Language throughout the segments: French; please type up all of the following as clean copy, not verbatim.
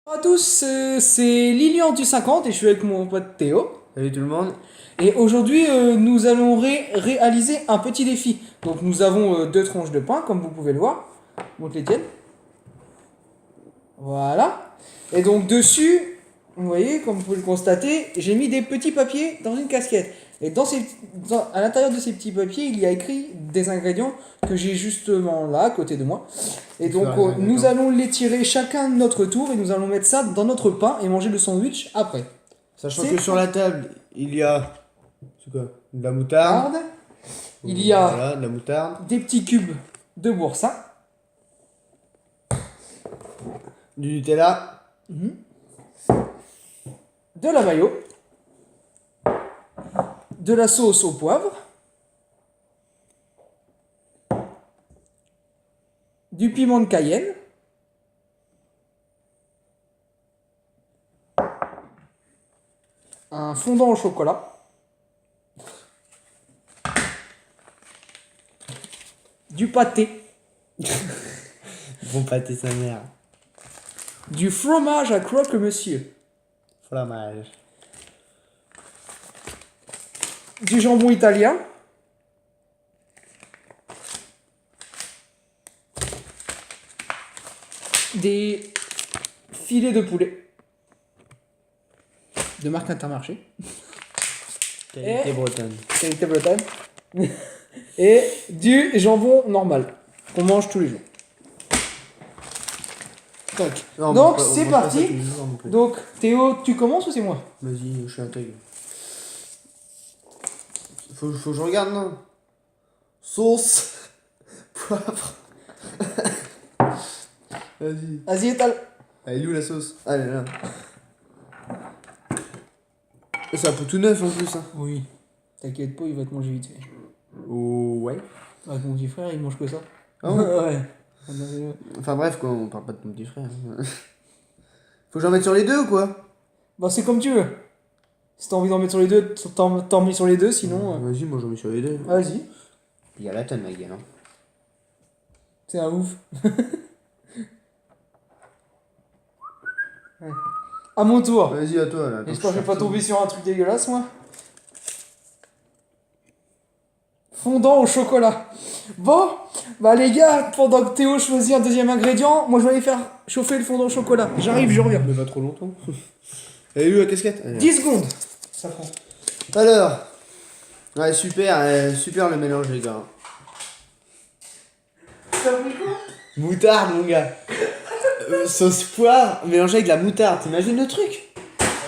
Bonjour à tous, c'est Lilian du 50 et je suis avec mon pote Théo. Salut tout le monde. Et aujourd'hui, nous allons réaliser un petit défi. Donc nous avons deux tranches de pain, comme vous pouvez le voir. Montre les tiennes. Voilà. Et donc dessus, vous voyez, comme vous pouvez le constater, j'ai mis des petits papiers dans une casquette. Et à l'intérieur de ces petits papiers, il y a écrit des ingrédients que j'ai justement là, à côté de moi. Et donc nous allons les tirer chacun de notre tour et nous allons mettre ça dans notre pain et manger le sandwich après. Sachant C'est que sur la table, il y a. C'est quoi? De la moutarde. Moutarde. Il y a Voilà, de la moutarde. des petits cubes de boursin. Du Nutella. De la mayo, de la sauce au poivre, du piment de Cayenne, un fondant au chocolat, du pâté, Bon pâté sa mère. du fromage à croque-monsieur, Fromage. du jambon italien, des filets de poulet de marque Intermarché, Qualité bretonne. qualité bretonne, et du jambon normal qu'on mange tous les jours. Non, Donc on c'est mange pas ça parti. tous les jours non plus. Donc Théo, tu commences ou c'est moi? Vas-y, je suis intègre. Faut que je regarde, non? Sauce. Poivre. Vas-y. Vas-y, étale. Elle est où la sauce? Ah, elle est là. C'est un peu tout neuf en plus, hein. Oui. T'inquiète pas, il va te manger vite fait. Oh, ouais. Avec mon petit frère, il mange que ça. Ah ouais. Ouais. Enfin bref, quoi, on parle pas de ton petit frère. Faut que j'en mette sur les deux ou quoi? Bah c'est comme tu veux. Si t'as envie d'en mettre sur les deux, t'en mets sur les deux, sinon... Vas-y, moi j'en mets sur les deux. Vas-y. Il y a la tonne, ma gueule. Hein. C'est un ouf. Ouais. À mon tour. Vas-y, à toi là. J'espère que je vais pas tomber sur un truc dégueulasse, moi. Fondant au chocolat. Bon, bah les gars, pendant que Théo choisit un deuxième ingrédient, moi je vais aller faire chauffer le fondant au chocolat. J'arrive, je reviens. Mais pas trop longtemps. Elle est où la casquette? 10 secondes. Ça prend. Alors. Ouais, super, super le mélange, les gars. T'as pris quoi? Moutarde, mon gars. Sauce poire mélangée avec de la moutarde. T'imagines le truc?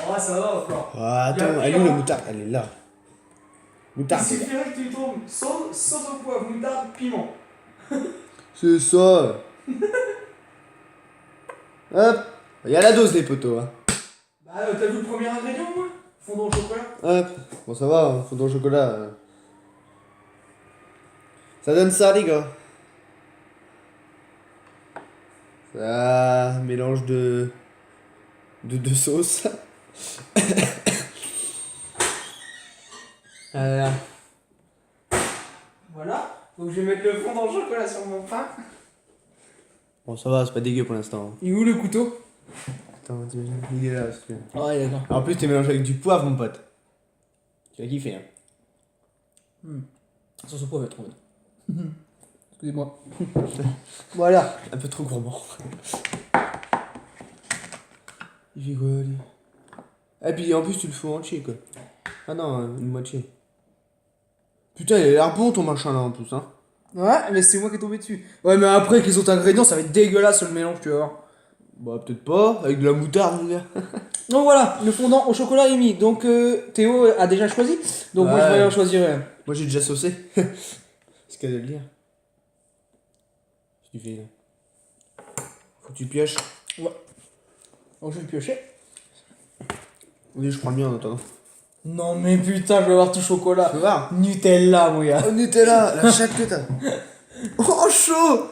Oh, ça va encore. Ah, attends, elle est où la moutarde? Elle est là. Il Moutarde. suffirait que tu tombes sauce au poivre, moutarde, piment. C'est ça. Hop. Il y a la dose, les potos. Hein. Bah, t'as vu le premier ingrédient, moi? Fondant au chocolat. Hop. Bon, ça va, hein, fondant au chocolat. Ça donne ça, les gars. Ça, mélange de deux sauces. Voilà. Voilà. Donc je vais mettre le fondant au chocolat sur mon pain. Bon, ça va, c'est pas dégueu pour l'instant. Il est où le couteau? Attends, t'imagines, il est là, si tu veux. Ah ouais, d'accord. En plus, t'es mélangé avec du poivre, mon pote. Tu vas kiffer, hein. Sauce au poivre est trop bonne. Excusez-moi. Voilà. Un peu trop gourmand. Il fait quoi, lui? Et puis, en plus, tu le fous entier, quoi. Ah non, une moitié. Putain, il a l'air bon, ton machin, là, en plus, hein. Ouais, mais c'est moi qui est tombé dessus. Ouais, mais après, avec les autres ingrédients, ça va être dégueulasse le mélange, tu vas voir. Bah, peut-être pas, avec de la moutarde, mon gars. Donc voilà, le fondant au chocolat est mis. Donc Théo a déjà choisi. Donc moi je vais Ouais. en choisir un. Moi, j'ai déjà saucé. C'est qu'à de le dire. Qu'est-ce que tu fais, là? Faut que tu pioches. Ouais. Donc je vais le piocher. Oui, je prends le mien en attendant. Non mais putain, je vais avoir tout chocolat. Tu veux voir? Nutella, mon gars. Oh, Nutella, la chatte que t'as. Oh, chaud!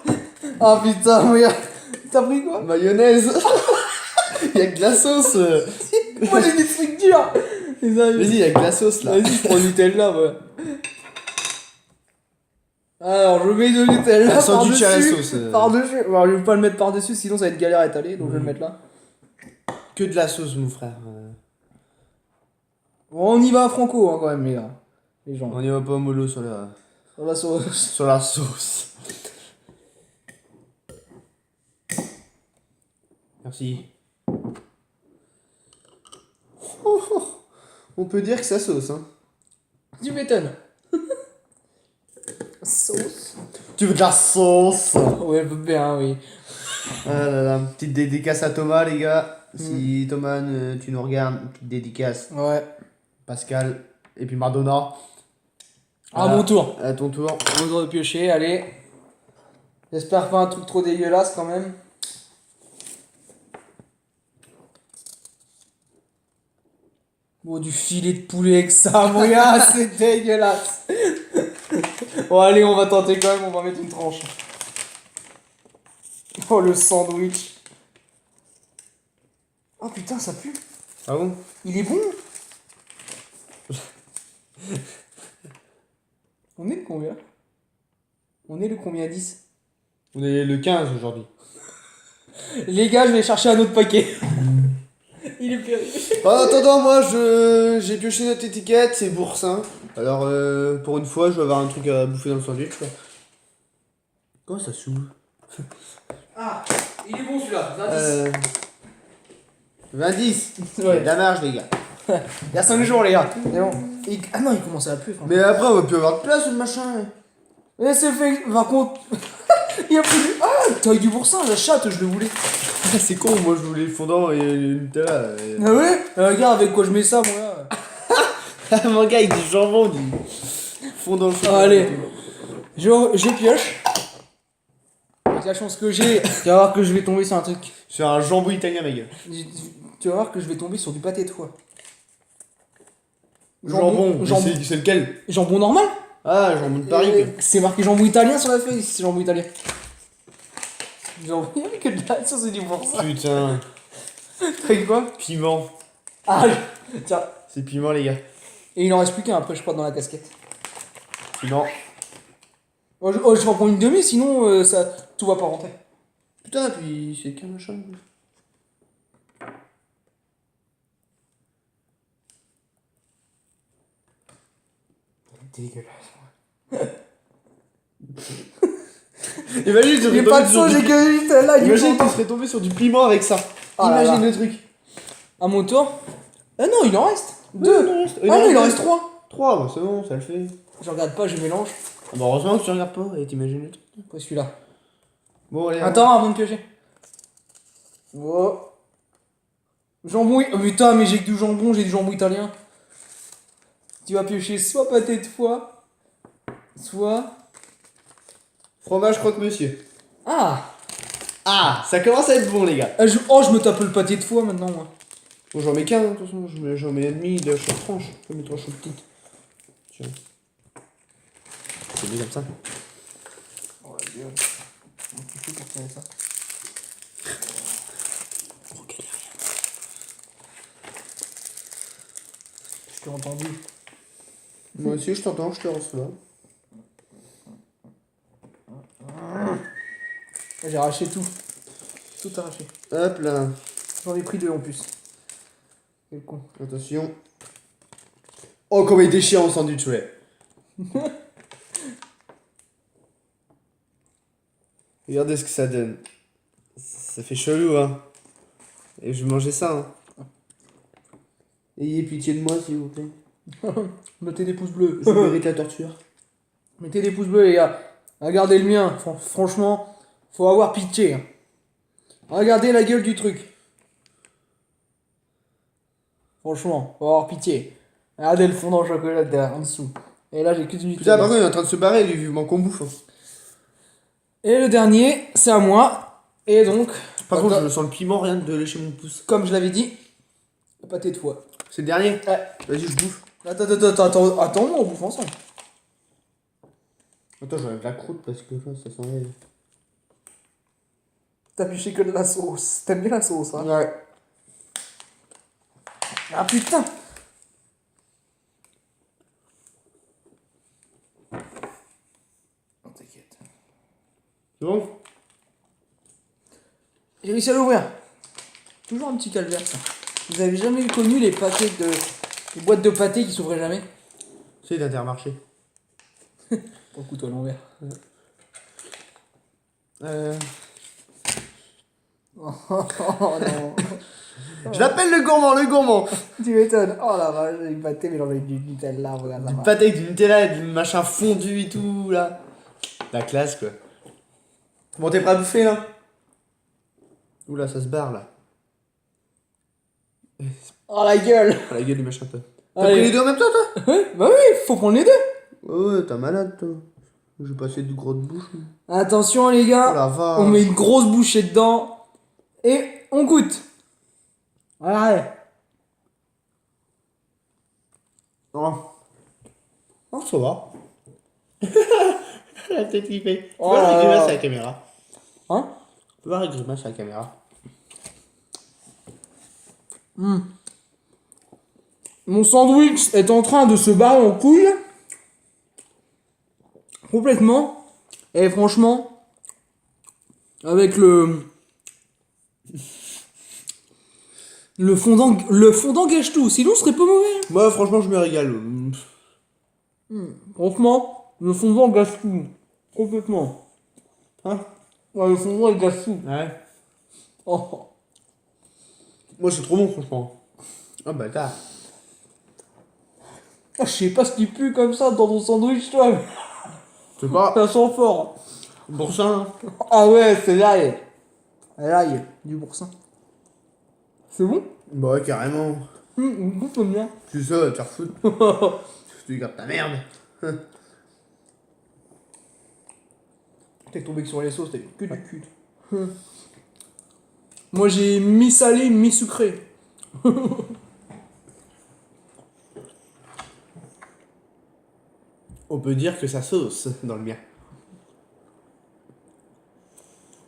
Ah putain, mon gars. T'as pris quoi? Mayonnaise. Il y a que de la sauce. Moi j'ai des trucs durs. Les amis. Vas-y, il y a que de la sauce, là. Vas-y, je prends Nutella, ouais. Alors, je mets de Nutella Un sandwich à la par-dessus. sauce. Par-dessus. Alors, je vais pas le mettre par-dessus, sinon ça va être galère à étaler, donc je vais le mettre là. que de la sauce, mon frère. Bon, on y va à franco, hein, quand même, les gars. Les gens. On y va pas mollo sur la, Sur la sauce. sur la sauce. Merci. On peut dire que ça sauce, hein. Tu m'étonnes. Sauce. Tu veux de la sauce? Ouais, bien, oui. Ah là là, petite dédicace à Thomas, les gars. Si Thomas, tu nous regardes, petite dédicace. Ouais. Pascal, et puis Madonna. À mon tour. À ton tour. Mon tour de piocher, allez. J'espère pas un truc trop dégueulasse quand même. Oh, du filet de poulet avec ça, mon gars, c'est dégueulasse. Bon, allez, on va tenter quand même, on va mettre une tranche. Oh, le sandwich. Oh putain, ça pue. Ah bon? Il est bon. On est le combien? On est le combien 10? On est le 15 aujourd'hui. Les gars, je vais chercher un autre paquet. Il est périmé. En attendant, moi, j'ai pioché notre étiquette, c'est boursin. Alors, pour une fois, je vais avoir un truc à bouffer dans le sandwich, quoi. Comment ça s'ouvre? Ah, il est bon celui-là. 20. Ouais. De la marge, les gars. Il y a 5 jours, les gars. C'est bon. Ah non, il commence à plus. Mais après, on va plus avoir de place, le machin. Mais c'est fait. Par contre, il y a plus. Ah, taille du boursin, la chatte, je le voulais. C'est con, moi, je voulais le fondant et le Nutella. Ah ouais. Regarde avec quoi je mets ça, moi. Là. Mon gars, il dit jambon, il dit fondant le chocolat. Allez. Je pioche. Avec la chance que j'ai, tu vas voir que je vais tomber sur un truc. C'est un jambon italien, ma gueule. Tu vas voir que je vais tomber sur du pâté de foie. Jambon. C'est lequel? Jambon normal. Ah, jambon de Paris, quoi. C'est marqué jambon italien sur la feuille, c'est jambon italien. Jambon, il y avait que de la sauce, c'est du boursin. Putain. T'as eu quoi? Piment. Ah, tiens. C'est piment, les gars. Et il en reste plus qu'un après, je crois, dans la casquette. Non. Oh, je vais en prendre une demi, sinon ça, tout va pas rentrer. Putain, puis c'est qu'un machin. Dégueulasse. Imagine, tu J'ai pas de sauce, j'ai que juste là. Imagine, tu serais tombé sur du piment avec ça. Ah là Imagine là. le truc. À mon tour. Ah non, il en reste. Ouais, Deux. il en reste- Ah non, il en reste 3. trois. 3, bah c'est bon, ça le fait. Je regarde pas, je mélange. Ah bah heureusement que tu regardes pas et t'imagines le truc. Pas celui-là. Bon, allez. Attends, avant de piocher. Oh. Jambon. Oh putain, mais j'ai que du jambon, j'ai du jambon italien. Tu vas piocher soit pâté de foie, soit. Fromage croque-monsieur. Ah. Ah, ça commence à être bon, les gars. Oh, je me tape le pâté de foie maintenant, moi. Bon, j'en mets qu'un, de toute façon. J'en mets un demi de chaque tranche. Je mets 3 choses petites. Tiens. C'est bien comme ça. Oh la gueule. Comment tu fais pour faire ça? Oh, galère. Je t'ai entendu. Moi aussi, je t'entends, je te reçois. J'ai arraché tout. Tout arraché. Hop là. J'en ai pris deux en plus. Quel con. Attention. Oh, comme il déchire en sandwich, ouais. Regardez ce que ça donne. Ça fait chelou, hein. Et je vais manger ça, hein. Ayez pitié de moi, s'il vous plaît. Mettez des pouces bleus. Je mérite la torture. Mettez des pouces bleus, les gars. Regardez le mien. Franchement, faut avoir pitié. Hein. Regardez la gueule du truc. Franchement, faut avoir pitié. Regardez le fondant au chocolat derrière, en dessous. Et là, j'ai que du Putain, Nutella. par contre, il est en train de se barrer, lui, vivement qu'on bouffe. Hein. Et le dernier, c'est à moi. Et donc, Par contre, je sens le piment, rien de lécher mon pouce. comme je l'avais dit, le pâté de foie. C'est le dernier? Ouais. Vas-y, je bouffe. Attends, on bouffe ensemble. Attends, j'enlève la croûte parce que là, ça s'enlève. T'as pioché que de la sauce. T'aimes bien la sauce, hein? Ouais. Ah putain! Oh, t'inquiète. C'est bon? J'ai réussi à l'ouvrir. Toujours un petit calvaire, ça. Vous avez jamais connu les paquets de... les boîtes de pâté qui s'ouvraient jamais? C'est d'Intermarché. Pour le couteau à l'envers. Oh non. Je l'appelle le gourmand. Tu m'étonnes. Oh la vache, du pâté mélangé avec du Nutella, regarde ça. Du va. pâté avec du Nutella, du machin fondu et tout, là. La classe, quoi. Bon, t'es prêt à bouffer, là? Oula, ça se barre, là. Oh la gueule. Oh, la gueule du machin, toi. T'as Allez. pris les deux en même temps, toi? Oui, bah oui, faut prendre les deux. Ouais, t'es malade, toi. J'ai passé de grosses bouches. Attention les Oh gars, la vache. on met une grosse bouchée dedans et on goûte. Voilà. Oh. Oh, ça va. La tête qui fait. Tu Oh vois là la là. grimace à la caméra. Hein? Tu vois la grimace à la caméra. Mon sandwich est en train de se barrer en couille. Complètement. Et franchement, avec le fondant gâche tout. Sinon, ce serait pas mauvais. Moi, franchement, je me régale. Franchement, le fondant gâche tout. Complètement. Hein? Ouais, le fondant il gâche tout. Ouais. Oh. Moi, c'est trop bon, franchement. Oh, bâtard. Ah, je sais pas ce qui pue comme ça dans ton sandwich, toi. C'est pas Ça sent fort. boursin, hein. Ah ouais, c'est l'ail. L'ail du boursin. C'est bon? Bah ouais, carrément. Goûte comme bien. Tu sais, va te faire foutre. Tu gardes ta merde. T'es tombé que sur les sauces, t'as eu que du cul. Moi j'ai mi-salé, mi-sucré. On peut dire que ça sauce dans le mien.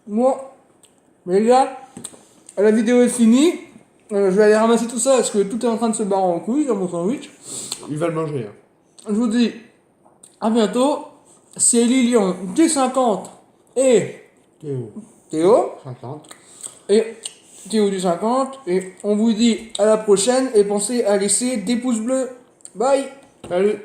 Moi, les gars, la vidéo est finie. Je vais aller ramasser tout ça parce que tout est en train de se barrer en couille dans mon sandwich. Il va le manger. Hein. Je vous dis à bientôt. C'est Lilian du50 et Théo. Théo. 50. Et Théo du 50. Et on vous dit à la prochaine. Et pensez à laisser des pouces bleus. Bye. Salut.